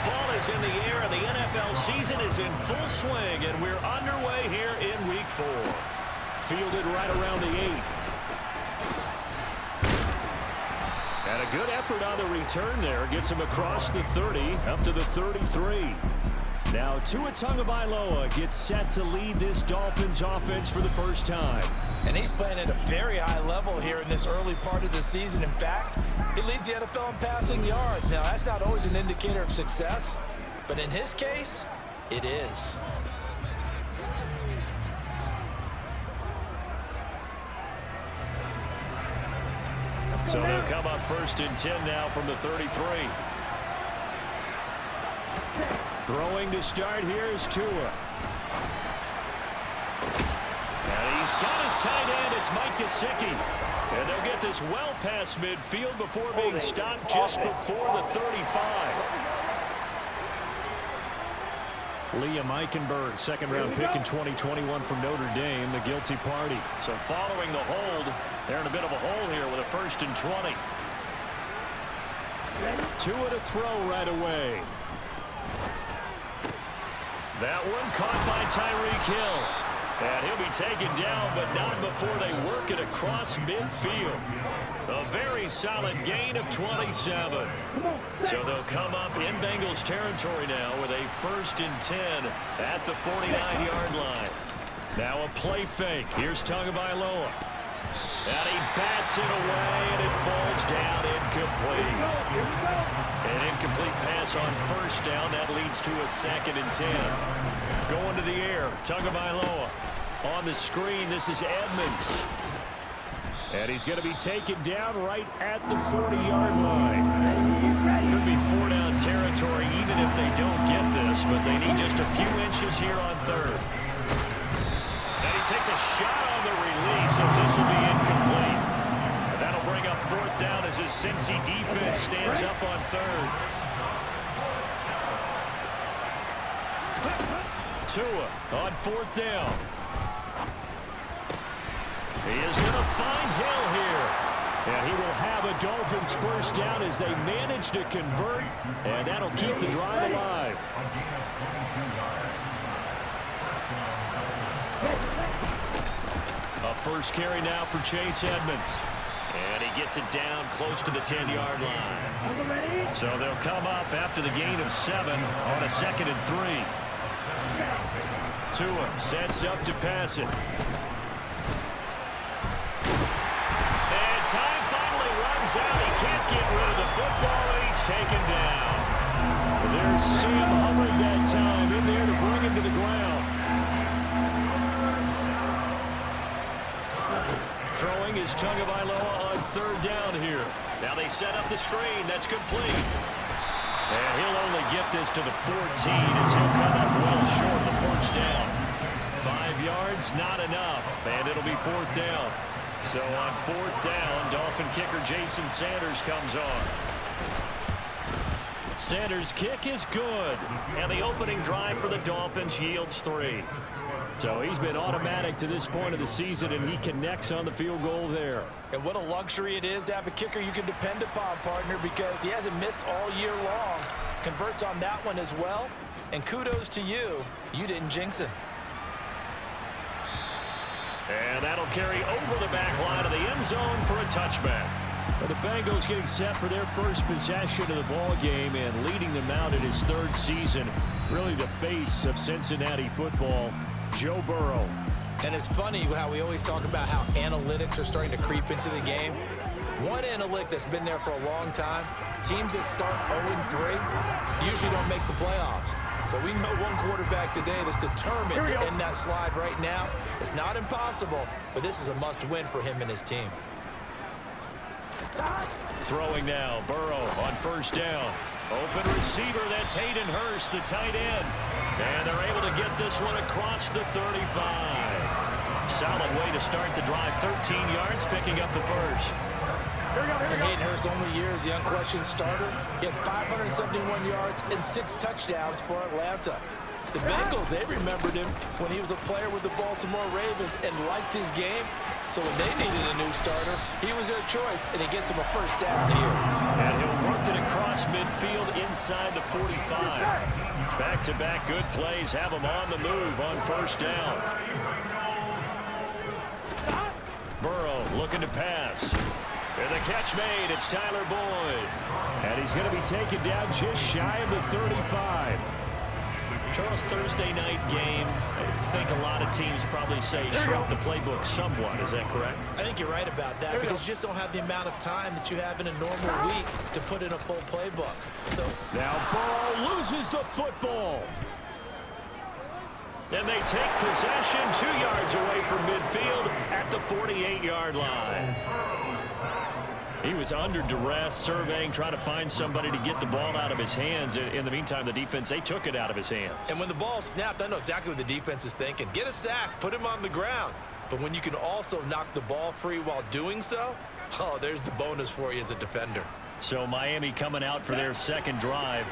Fall is in the air, and the NFL season is in full swing, and we're underway here in Week 4. Fielded right around the 8. And a good effort on the return there. Gets him across the 30, up to the 33. Now Tua Tagovailoa gets set to lead this Dolphins offense for the first time. And he's playing at a very high level here in this early part of the season. In fact, he leads the NFL in passing yards. Now, that's not always an indicator of success, but in his case, it is. So they'll come up 1st and 10 now from the 33. Throwing to start here is Tua. And he's got his tight end. It's Mike Gesicki. And they'll get this well past midfield before being stopped just before the 35. Liam Eichenberg, 2nd-round pick in 2021 from Notre Dame, the guilty party. So following the hold, they're in a bit of a hole here with a 1st and 20. Tua to throw right away. That one caught by Tyreek Hill. And he'll be taken down, but not before they work it across midfield. A very solid gain of 27. So they'll come up in Bengals territory now with a 1st and 10 at the 49-yard line. Now a play fake. Here's Tagovailoa. And he bats it away, and it falls down incomplete. An incomplete pass on 1st down. That leads to a 2nd and 10. Going to the air, Tagovailoa. On the screen, this is Edmonds. And he's going to be taken down right at the 40-yard line. Could be 4-down territory even if they don't get this, but they need just a few inches here on 3rd. And he takes a shot on the release as this will be incomplete. And that'll bring up 4th down as his Cincy defense stands up on 3rd. Tua on 4th down. He is going to find Hill here. And he will have a Dolphins 1st down as they manage to convert. And that'll keep the drive alive. A 1st carry now for Chase Edmonds. And he gets it down close to the 10-yard line. So they'll come up after the gain of 7 on a 2nd and 3. Tua sets up to pass it. And time finally runs out. He can't get rid of the football, and he's taken down. There's Sam Hubbard that time in there to bring him to the ground. Throwing is Tagovailoa on 3rd down here. Now they set up the screen. That's complete. And he'll only get this to the 14 as he'll come up well short of the 1st down. 5 yards, not enough, and it'll be 4th down. So on 4th down, Dolphin kicker Jason Sanders comes on. Sanders' kick is good, and the opening drive for the Dolphins yields 3. So he's been automatic to this point of the season, and he connects on the field goal there. And what a luxury it is to have a kicker you can depend upon, partner, because he hasn't missed all year long. Converts on that one as well, and kudos to you. You didn't jinx him. And that'll carry over the back line of the end zone for a touchback. Well, the Bengals getting set for their first possession of the ball game and leading them out in his 3rd season. Really the face of Cincinnati football, Joe Burrow. And it's funny how we always talk about how analytics are starting to creep into the game. One analytic that's been there for a long time, teams that start 0-3 usually don't make the playoffs. So we know one quarterback today that's determined to end that slide right now. It's not impossible, but this is a must-win for him and his team. Throwing now, Burrow on 1st down. Open receiver, that's Hayden Hurst, the tight end. And they're able to get this one across the 35. Solid way to start the drive, 13 yards, picking up the 1st. And Hayden Hurst's only year as the unquestioned starter. He had 571 yards and 6 touchdowns for Atlanta. The Bengals, they remembered him when he was a player with the Baltimore Ravens and liked his game. So when they needed a new starter, he was their choice, and he gets him a 1st down here. And he'll work it across midfield inside the 45. Back-to-back good plays have them on the move on first down. Burrow looking to pass. And the catch made. It's Tyler Boyd. And he's going to be taken down just shy of the 35. Charles, Thursday night game, I think a lot of teams probably say shrunk the playbook somewhat. Is that correct? I think you're right about that because you just don't have the amount of time that you have in a normal week to put in a full playbook. So now Burrow loses the football. And they take possession 2 yards away from midfield at the 48-yard line. He was under duress, surveying, trying to find somebody to get the ball out of his hands. In the meantime, the defense, they took it out of his hands. And when the ball snapped, I know exactly what the defense is thinking. Get a sack, put him on the ground. But when you can also knock the ball free while doing so, oh, there's the bonus for you as a defender. So Miami coming out for their second drive.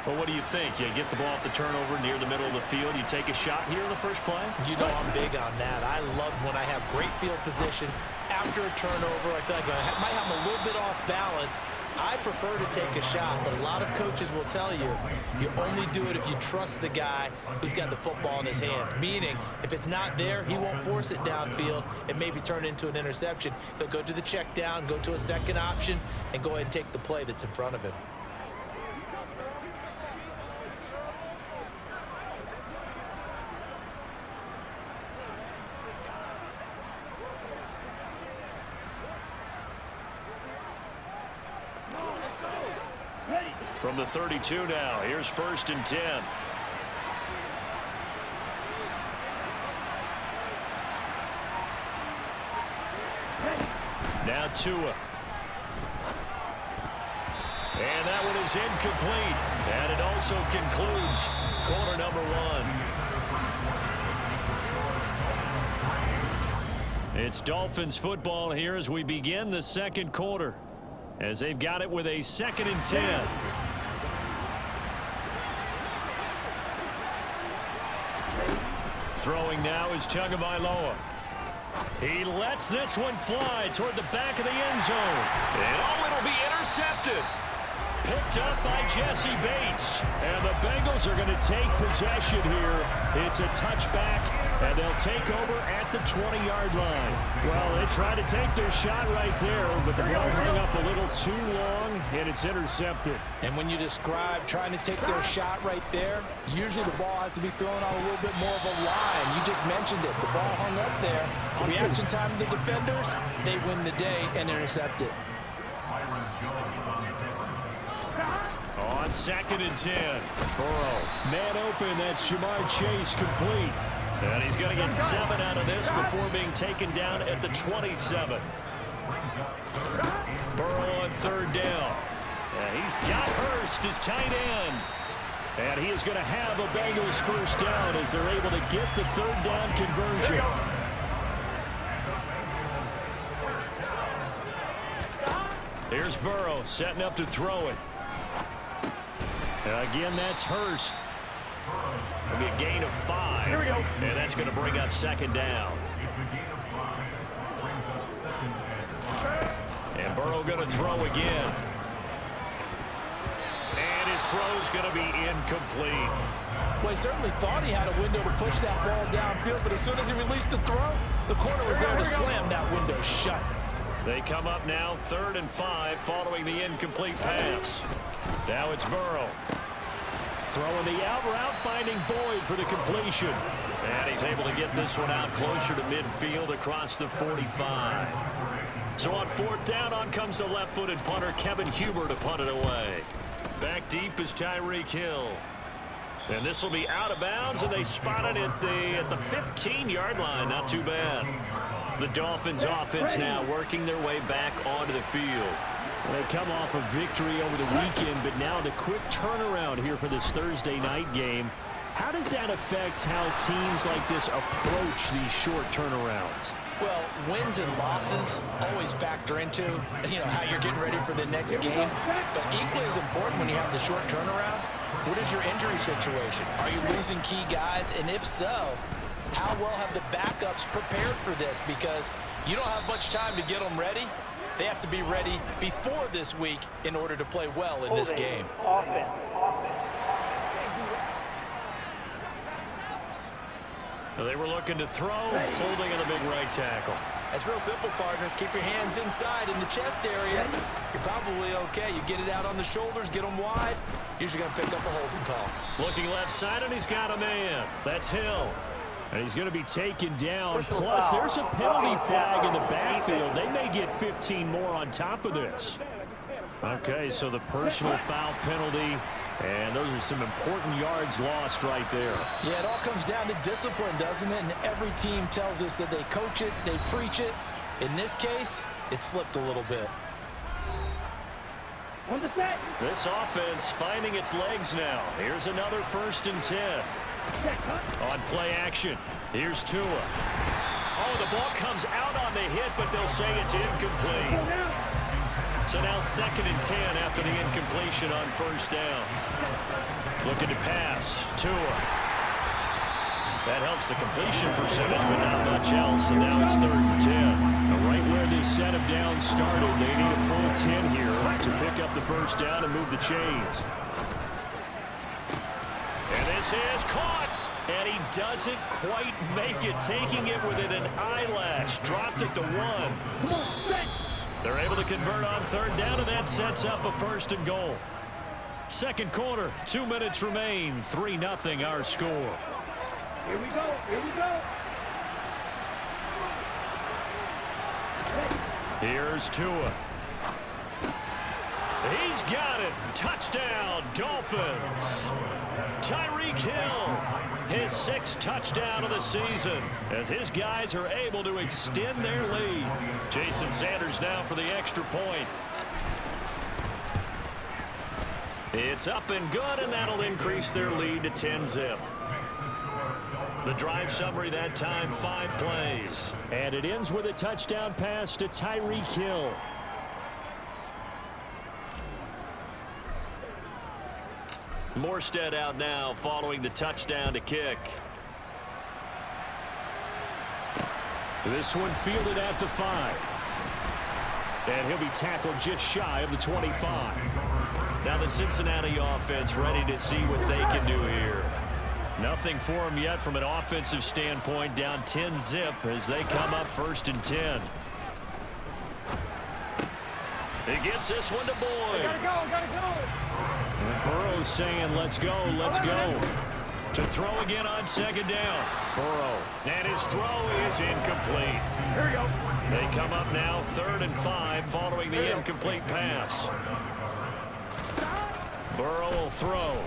Well, what do you think? You get the ball off the turnover near the middle of the field. You take a shot here in the first play? You know I'm big on that. I love when I have great field position. After a turnover, I feel like I might have a little bit off balance. I prefer to take a shot, but a lot of coaches will tell you, you only do it if you trust the guy who's got the football in his hands. Meaning, if it's not there, he won't force it downfield and maybe turn it into an interception. He'll go to the check down, go to a second option, and go ahead and take the play that's in front of him. From the 32 now, here's 1st and 10. Now Tua. And that one is incomplete. And it also concludes quarter number 1. It's Dolphins football here as we begin the second quarter. As they've got it with a 2nd and 10. Throwing now is Tagovailoa. He lets this one fly toward the back of the end zone. And oh, it'll be intercepted. Picked up by Jesse Bates. And the Bengals are going to take possession here. It's a touchback, and they'll take over at the 20-yard line. Well, they tried to take their shot right there, but the ball hung up a little too long, and it's intercepted. And when you describe trying to take their shot right there, usually the ball has to be thrown on a little bit more of a line. You just mentioned it. The ball hung up there. The reaction time of the defenders, they win the day and intercept it. On 2nd and 10, Burrow, man open, that's Jamar Chase, complete. And he's going to get 7 out of this before being taken down at the 27. Burrow on 3rd down. And he's got Hurst, his tight end. And he is going to have a Bengals first down as they're able to get the 3rd down conversion. Here's Burrow setting up to throw it. Again, that's Hurst. It'll be a gain of 5. Here we go. And that's going to bring up 2nd down. And Burrow going to throw again. And his throw's going to be incomplete. Well, he certainly thought he had a window to push that ball downfield, but as soon as he released the throw, the corner was there to slam that window shut. They come up now 3rd and 5 following the incomplete pass. Now it's Burrow. Throwing the out route, finding Boyd for the completion. And he's able to get this one out closer to midfield across the 45. So on 4th down, on comes the left-footed punter, Kevin Huber, to punt it away. Back deep is Tyreek Hill. And this will be out of bounds, and they spot it at the 15-yard line. Not too bad. The Dolphins offense now working their way back onto the field. They come off a victory over the weekend, but now the quick turnaround here for this Thursday night game. How does that affect how teams like this approach these short turnarounds? Well, wins and losses always factor into, how you're getting ready for the next game. But equally as important when you have the short turnaround, what is your injury situation? Are you losing key guys? And if so, how well have the backups prepared for this? Because you don't have much time to get them ready. They have to be ready before this week in order to play well in this game. Offense. They were looking to throw, holding in the big right tackle. That's real simple, partner. Keep your hands inside in the chest area. You're probably okay. You get it out on the shoulders, get them wide. Usually going to pick up a holding call. Looking left side, and he's got a man. That's Hill. And he's going to be taken down. Plus, there's a penalty flag in the backfield. They may get 15 more on top of this. Okay, so the personal foul penalty. And those are some important yards lost right there. Yeah, it all comes down to discipline, doesn't it? And every team tells us that they coach it, they preach it. In this case, it slipped a little bit. This offense finding its legs now. Here's another 1st and 10. On play action, here's Tua. Oh, the ball comes out on the hit, but they'll say it's incomplete. So now 2nd and 10 after the incompletion on 1st down. Looking to pass. Tua. That helps the completion percentage, but not much else. And now it's 3rd and 10. Now right where this set of downs started, they need a full 10 here to pick up the 1st down and move the chains. And this is caught. And he doesn't quite make it, taking it within an eyelash. Dropped at the 1. They're able to convert on 3rd down, and that sets up a 1st and goal. 2nd quarter, 2 minutes remain. 3-0 our score. Here we go. Here we go. Here's Tua. He's got it. Touchdown, Dolphins. Tyreek Hill, his 6th touchdown of the season, as his guys are able to extend their lead. Jason Sanders now for the extra point. It's up and good, and that'll increase their lead to 10-zip. The drive summary that time, 5 plays. And it ends with a touchdown pass to Tyreek Hill. Morstead out now following the touchdown to kick. This one fielded at the 5. And he'll be tackled just shy of the 25. Now the Cincinnati offense ready to see what they can do here. Nothing for them yet from an offensive standpoint, down 10-zip as they come up 1st and 10. He gets this one to Boyd. Gotta go. And Burrow's saying, let's go. To throw again on 2nd down. Burrow. And his throw is incomplete. Here we go. They come up now 3rd and 5 following the incomplete pass. Burrow will throw.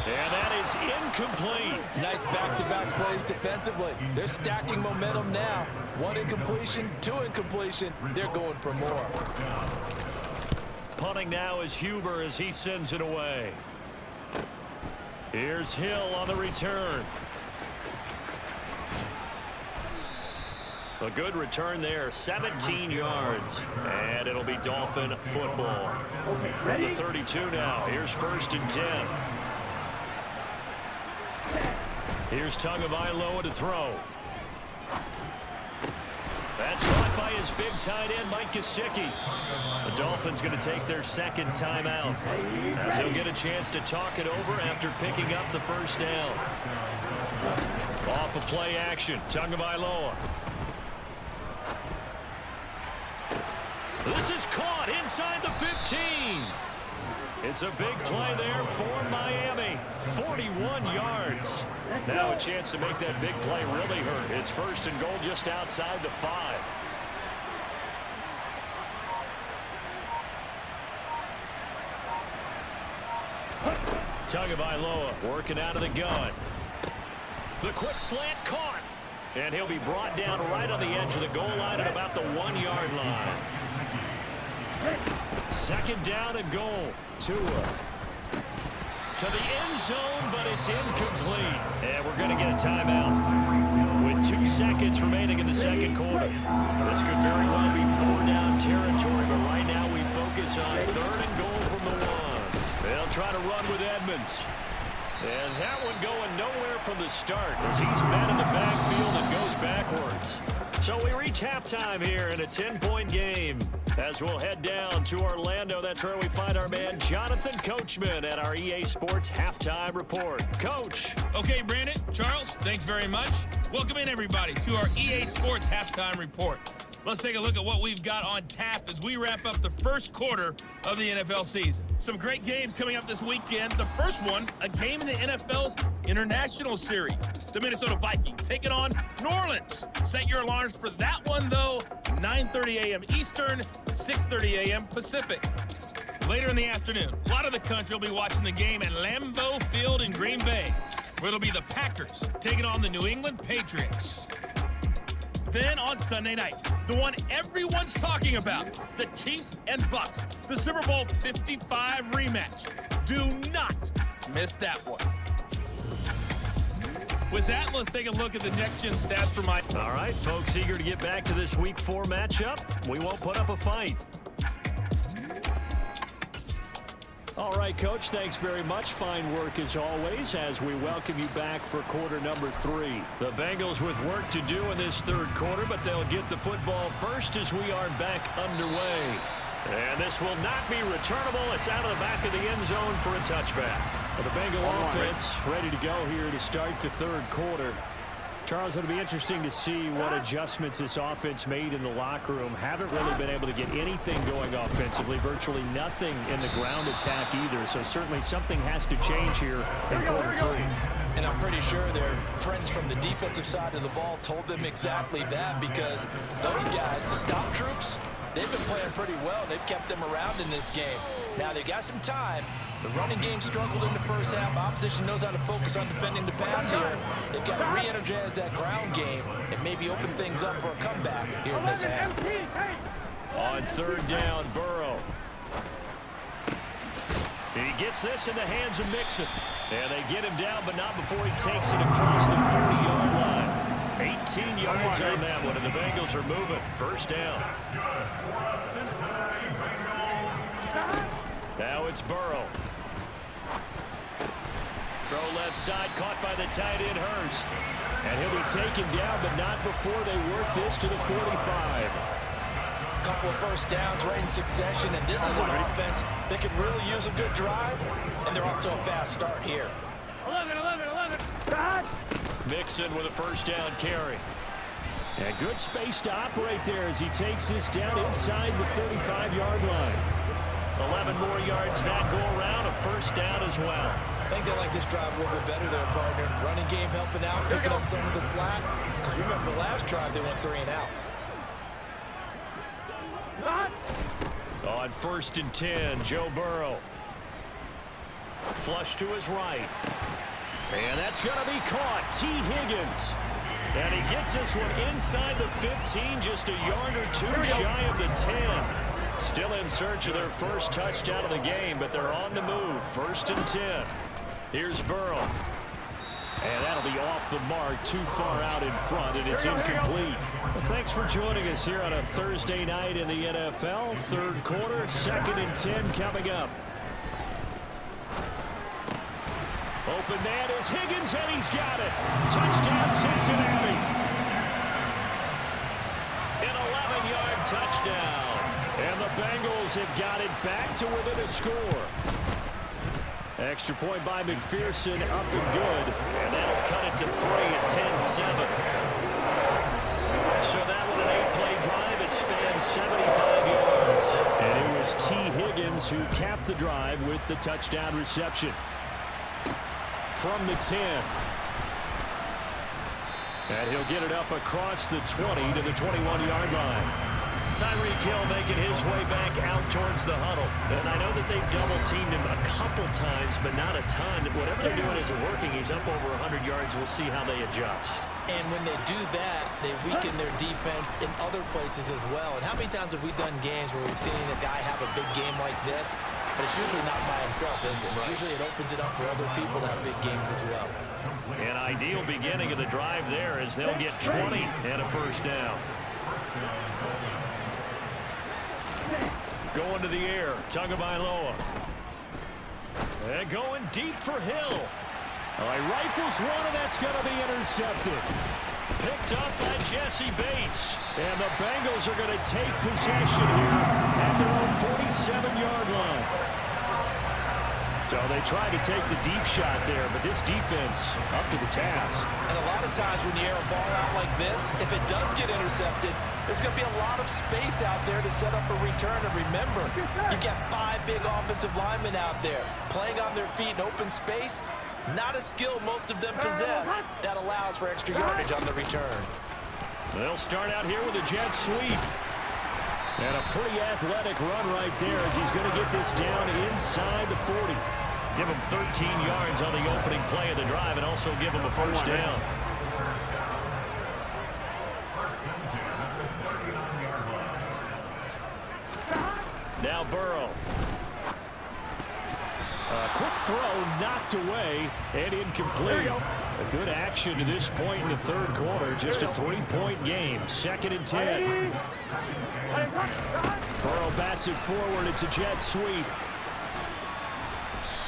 And that is incomplete. Nice back-to-back plays defensively. They're stacking momentum now. 1 incompletion, 2 incompletion. They're going for more. Punting now is Huber as he sends it away. Here's Hill on the return. A good return there, 17 yards. And it'll be Dolphin football. From the 32 now. Here's 1st and 10. Here's Tagovailoa to throw. That's caught by his big tight end, Mike Gesicki. The Dolphins going to take their 2nd timeout, as he'll get a chance to talk it over after picking up the 1st down. Off of play action, Tagovailoa. This is caught inside the 15. It's a big play there for Miami. 41 yards. Now a chance to make that big play really hurt. It's 1st and goal just outside the 5. Tagovailoa working out of the gun. The quick slant caught. And he'll be brought down right on the edge of the goal line at about the 1-yard line. 2nd down and goal. Tua to the end zone, but it's incomplete. And we're going to get a timeout with 2 seconds remaining in the 2nd quarter. This could very well be 4-down territory, but right now we focus on 3rd and goal from the 1. They'll try to run with Edmonds. And that one going nowhere from the start as he's met in the backfield and goes backwards. So we reach halftime here in a 10-point game. As we'll head down to Orlando, that's where we find our man Jonathan Coachman at our EA Sports Halftime Report. Coach. Okay, Brandon, Charles, thanks very much. Welcome in, everybody, to our EA Sports Halftime Report. Let's take a look at what we've got on tap as we wrap up the first quarter of the NFL season. Some great games coming up this weekend. The first one, a game in the NFL's International Series. The Minnesota Vikings taking on New Orleans. Set your alarms for that one, though. 9:30 a.m. Eastern, 6:30 a.m. Pacific. Later in the afternoon, a lot of the country will be watching the game at Lambeau Field in Green Bay, where it'll be the Packers taking on the New England Patriots. Then on Sunday night, the one everyone's talking about, the Chiefs and Bucs, the Super Bowl 55 rematch. Do not miss that one. With that, let's take a look at the next-gen stats for my... All right, folks, eager to get back to this Week 4 matchup. We won't put up a fight. All right, Coach, thanks very much. Fine work as always as we welcome you back for quarter number 3. The Bengals with work to do in this third quarter, but they'll get the football first as we are back underway. And this will not be returnable. It's out of the back of the end zone for a touchback. Well, the Bengal offense ready to go here to start the third quarter. Charles, it'll be interesting to see what adjustments this offense made in the locker room. Haven't really been able to get anything going offensively, virtually nothing in the ground attack either. So certainly something has to change here in quarter 3. And I'm pretty sure their friends from the defensive side of the ball told them exactly that, because those guys, the stop troops, they've been playing pretty well. They've kept them around in this game. Now they got some time. The running game struggled in the first half. Opposition knows how to focus on defending the pass here. They've got to re-energize that ground game and maybe open things up for a comeback here in this half. On third down, Burrow. He gets this in the hands of Mixon. And they get him down, but not before he takes it across the 40-yard line. 18 yards on that one, and the Bengals are moving. First down. Now it's Burrow. Throw left side, caught by the tight end, Hurst. And he'll be taken down, but not before they work this to the 45. Couple of first downs right in succession, and this is an offense that could really use a good drive, and they're off to a fast start here. 11. Mixon with a first down carry. And good space to operate there as he takes this down inside the 35-yard line. 11 more yards that go around, a first down as well. I think they like this drive a little bit better there, partner. Running game helping out, picking up some of the slack. Because remember, the last drive they went 3 and out. On first and 10, Joe Burrow. Flush to his right. And that's going to be caught. T. Higgins. And he gets this one inside the 15, just a yard or two shy of the 10. Still in search of their first touchdown of the game, but they're on the move. First and 10. Here's Burrow. And that'll be off the mark, too far out in front, and it's incomplete. Well, thanks for joining us here on a Thursday night in the NFL. Third quarter, second and 10 coming up. Open man is Higgins, and he's got it. Touchdown, Cincinnati. An 11-yard touchdown. And the Bengals have got it back to within a score. Extra point by McPherson, up and good. And that'll cut it to 3 at 10-7. So that one an 8-play drive. It spans 75 yards. And it was T. Higgins who capped the drive with the touchdown reception. From the 10. And he'll get it up across the 20 to the 21-yard line. Tyreek Hill making his way back out towards the huddle. And I know that they've double-teamed him a couple times, but not a ton. Whatever they're doing isn't working. He's up over 100 yards. We'll see how they adjust. And when they do that, they weaken their defense in other places as well. And how many times have we done games where we've seen a guy have a big game like this, but it's usually not by himself, is it? Right. Usually it opens it up for other people to have big games as well. An ideal beginning of the drive there as they'll get 20 and a first down. Going to the air, Tagovailoa. And going deep for Hill. He rifles one, and that's going to be intercepted. Picked up by Jesse Bates. And the Bengals are going to take possession here at their own 47-yard line. So they tried to take the deep shot there, but this defense up to the task. And a lot of times when you air a ball out like this, if it does get intercepted, there's going to be a lot of space out there to set up a return. And remember, you've got 5 big offensive linemen out there playing on their feet in open space. Not a skill most of them possess that allows for extra yardage on the return. They'll start out here with a jet sweep. And a pretty athletic run right there as he's going to get this down inside the 40. Give him 13 yards on the opening play of the drive and also give him a first down. Now Burrow. A quick throw knocked away and incomplete. A good action to this point in the third quarter. Just a 3-point game. 2nd and 10. Burrow bats it forward. It's a jet sweep.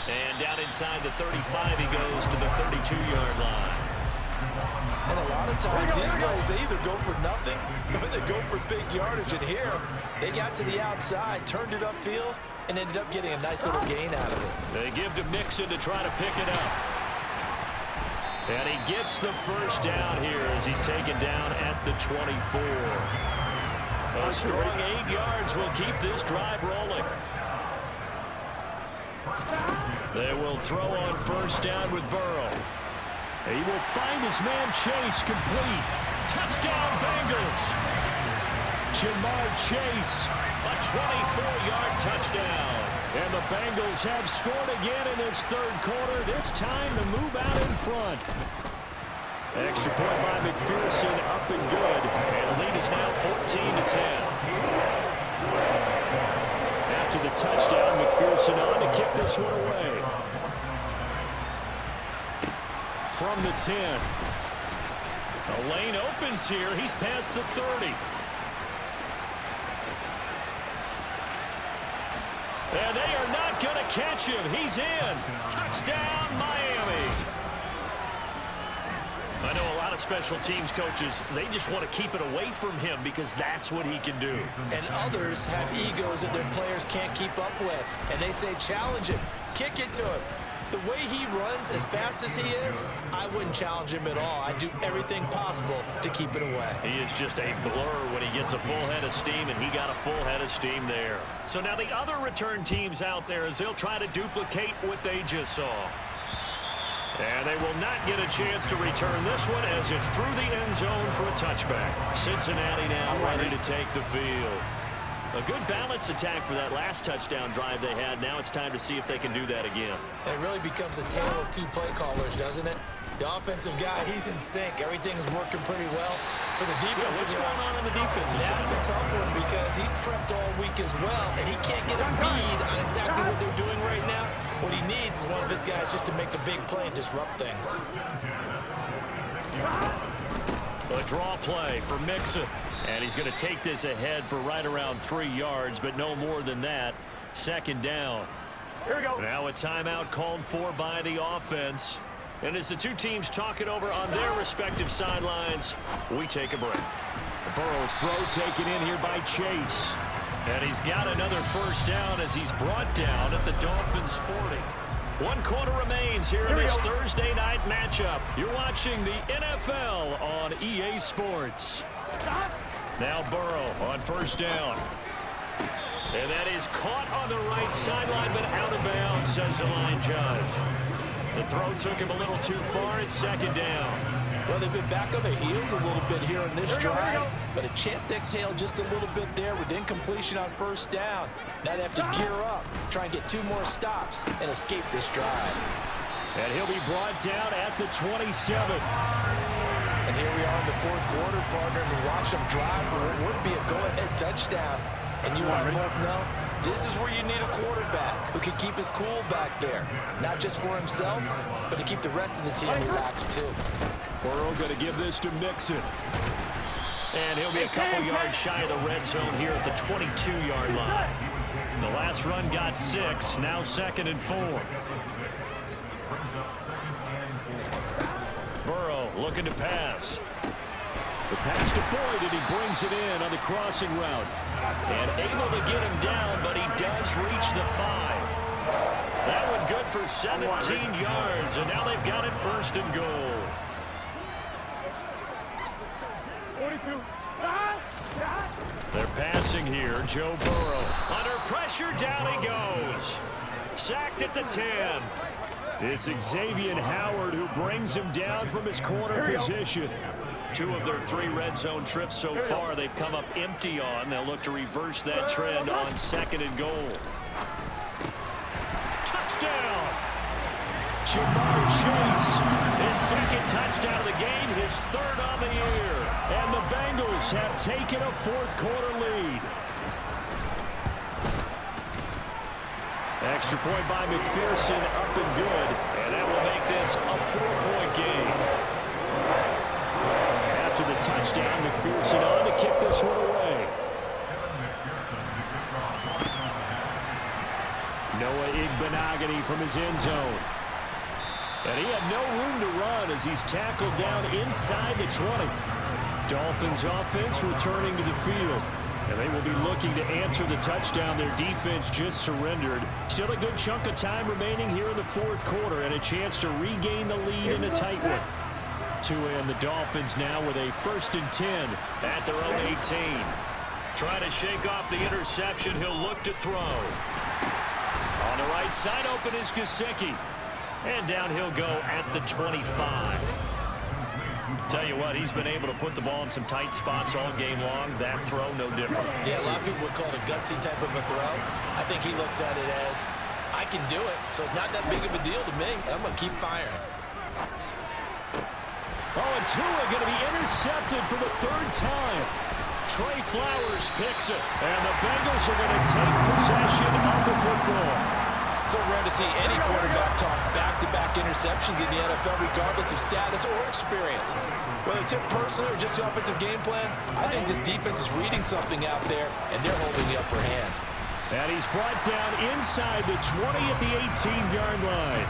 And down inside the 35 he goes to the 32-yard line. And a lot of times these plays, they either go for nothing or they go for big yardage. And here, they got to the outside, turned it upfield, and ended up getting a nice little gain out of it. They give to Mixon to try to pick it up. And he gets the first down here as he's taken down at the 24. A strong 8 yards will keep this drive rolling. They will throw on first down with Burrow. He will find his man Chase complete. Touchdown Bengals. Jamar Chase, a 24-yard touchdown. And the Bengals have scored again in this third quarter. This time to move out in front. Extra point by McPherson, up and good. And the lead is now 14-10. After the touchdown, McPherson on to kick this one away. From the 10. The lane opens here. He's past the 30. And they are not going to catch him. He's in. Touchdown, Miami. I know a lot of special teams coaches, they just want to keep it away from him because that's what he can do. And others have egos that their players can't keep up with. And they say, challenge him. Kick it to him. The way he runs as fast as he is, I wouldn't challenge him at all. I'd do everything possible to keep it away. He is just a blur when he gets a full head of steam, and he got a full head of steam there. So now the other return teams out there, as they'll try to duplicate what they just saw. And they will not get a chance to return this one as it's through the end zone for a touchback. Cincinnati now ready to take the field. A good balance attack for that last touchdown drive they had. Now it's time to see if they can do that again. And it really becomes a tale of two play callers, doesn't it? The offensive guy, he's in sync. Everything is working pretty well. For the defensive what's guy, going on in the defensive side? that's a tough one because he's prepped all week as well, and he can't get a bead on exactly what they're doing right now. What he needs is one of his guys just to make a big play and disrupt things. A draw play for Mixon. And he's going to take this ahead for right around 3 yards, but no more than that. 2nd down. Here we go. Now a timeout called for by the offense. And as the two teams talk it over on their respective sidelines, we take a break. Burrow's throw taken in here by Chase. And he's got another first down as he's brought down at the Dolphins' 40. 1 quarter remains here in this Thursday night matchup. You're watching the NFL on EA Sports. Now Burrow on first down. And that is caught on the right sideline, but out of bounds, says the line judge. The throw took him a little too far. It's 2nd down. Well, they've been back on their heels a little bit here in this drive, but a chance to exhale just a little bit there with incompletion on first down. Now they have to gear up, try and get 2 more stops, and escape this drive. And he'll be brought down at the 27. And here we are in the 4th quarter, partner, and watch them drive for what would be a go-ahead touchdown. And you want to both know, this is where you need a quarterback who can keep his cool back there. Not just for himself, but to keep the rest of the team relaxed too. Burrow going to give this to Mixon. And he'll be a couple yards shy of the red zone here at the 22-yard line. The last run got 6, now 2nd and 4. Burrow looking to pass. The pass to Boyd, and he brings it in on the crossing route. And able to get him down, but he does reach the 5. That one good for 17 yards, and now they've got it first and goal. 42. They're passing here. Joe Burrow. Under pressure, down he goes. Sacked at the 10. It's Xavier Howard who brings him down from his corner position. 2 of their 3 red zone trips so far they've come up empty on. They'll look to reverse that trend on 2nd and goal. Touchdown! Jamar Chase, his 2nd touchdown of the game, his 3rd on the year. And the Bengals have taken a 4th quarter lead. Extra point by McPherson, up and good. And that will make this a 4-point game. After the touchdown, McPherson on to kick this one away. Noah Igbenogany from his end zone. And he had no room to run as he's tackled down inside the 20. Dolphins offense returning to the field. And they will be looking to answer the touchdown their defense just surrendered. Still a good chunk of time remaining here in the 4th quarter and a chance to regain the lead in a tight one. Tua and the Dolphins now with a 1st and 10 at their own 18. Trying to shake off the interception. He'll look to throw. On the right side open is Gesicki. And down he'll go at the 25. Tell you what, he's been able to put the ball in some tight spots all game long. That throw, no different. Yeah, a lot of people would call it a gutsy type of a throw. I think he looks at it as, I can do it, so it's not that big of a deal to me. I'm going to keep firing. Oh, and Tua going to be intercepted for the 3rd time. Trey Flowers picks it, and the Bengals are going to take possession of the football. So rare to see any quarterback toss back-to-back interceptions in the NFL, regardless of status or experience. Whether it's him personally or just the offensive game plan, I think this defense is reading something out there, and they're holding the upper hand. And he's brought down inside the 20 at the 18-yard line.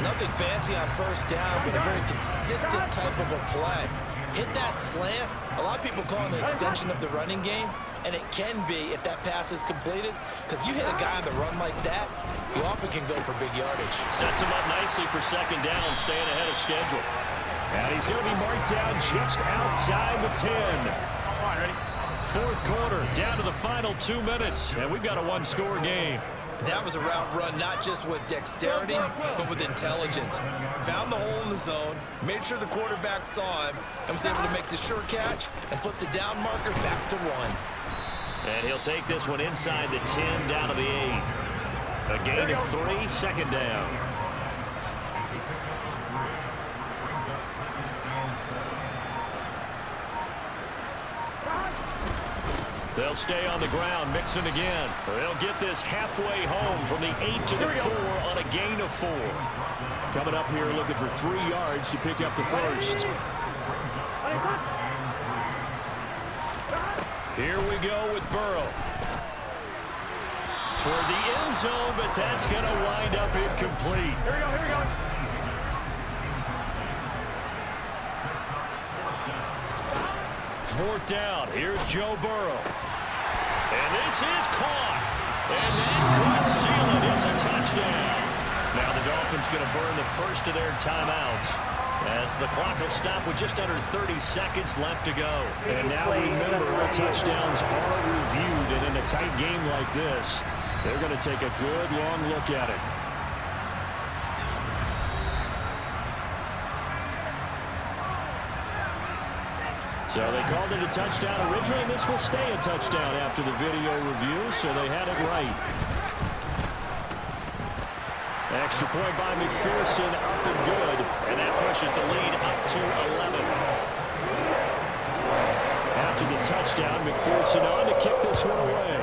Nothing fancy on 1st down, but a very consistent type of a play. Hit that slant. A lot of people call it an extension of the running game, and it can be if that pass is completed, because you hit a guy on the run like that, you often can go for big yardage. Sets him up nicely for 2nd down, staying ahead of schedule. And he's going to be marked down just outside the 10. 4th quarter, down to the final 2 minutes, and we've got a 1-score game. That was a route run not just with dexterity, but with intelligence. Found the hole in the zone, made sure the quarterback saw him, and was able to make the sure catch and flip the down marker back to 1. And he'll take this one inside the 10, down to the 8. A gain of 3, 2nd down. They'll stay on the ground, mixing again. They'll get this halfway home from the 8 to the 4 on a gain of 4. Coming up here looking for 3 yards to pick up the 1st. Here we go with Burrow. Toward the end zone, but that's going to wind up incomplete. Here we go. 4th down. Here's Joe Burrow. And this is caught. And that could seal it. It's a touchdown. Now the Dolphins going to burn the first of their timeouts as the clock will stop with just under 30 seconds left to go. And now remember, all touchdowns are reviewed. And in a tight game like this, they're going to take a good long look at it. So they called it a touchdown originally, and this will stay a touchdown after the video review, so they had it right. Extra point by McPherson, up and good, and that pushes the lead up to 11. After the touchdown, McPherson on to kick this one away.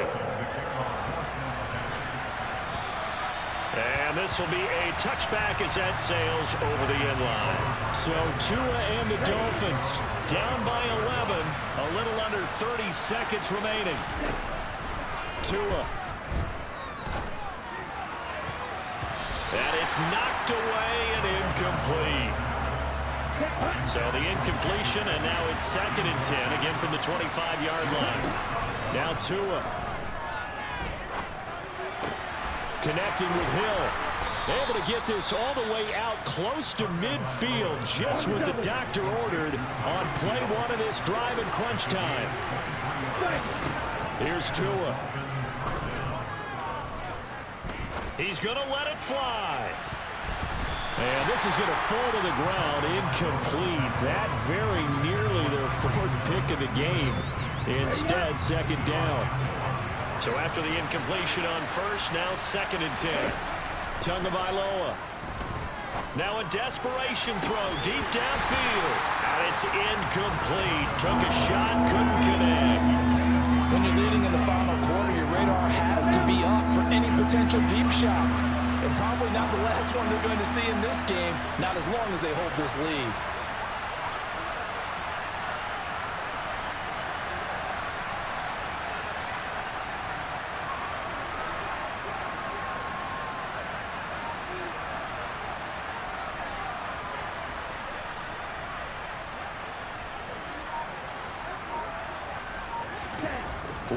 And this will be a touchback as that sails over the end line. So Tua and the Dolphins down by 11, a little under 30 seconds remaining. Tua. And it's knocked away and incomplete. So the incompletion, and now it's 2nd and 10, again from the 25-yard line. Now Tua. Connecting with Hill. Able to get this all the way out close to midfield, just what the doctor ordered on play 1 of this drive in crunch time. Here's Tua. He's going to let it fly. And this is going to fall to the ground, incomplete. That very nearly their 4th pick of the game. Instead, 2nd down. So after the incompletion on 1st, now 2nd and 10. Tagovailoa. Now a desperation throw deep downfield. And it's incomplete. Took a shot, couldn't connect. When you're leading in the final quarter, your radar has to be up for any potential deep shots. And probably not the last one they're going to see in this game, not as long as they hold this lead.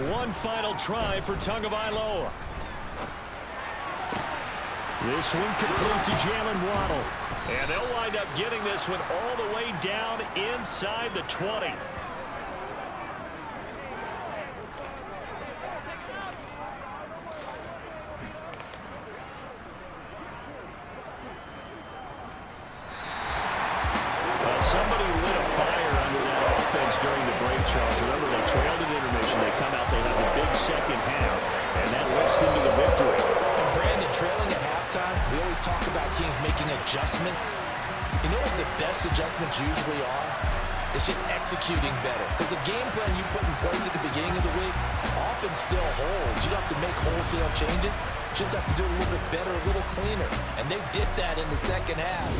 One final try for Tagovailoa. This one complete to Jalen Waddle. And they'll wind up getting this one all the way down inside the 20. Somebody lit a fire under that offense during the break, Charles. Remember, they trailed at intermission. They come out, they have a big second half, and that lifts them to the victory. And Brandon, trailing at halftime, we always talk about teams making adjustments. You know what the best adjustments usually are? It's just executing better. Because the game plan you put in place at the beginning of the week often still holds. You don't have to make wholesale changes. You just have to do it a little bit better, a little cleaner. And they did that in the second half.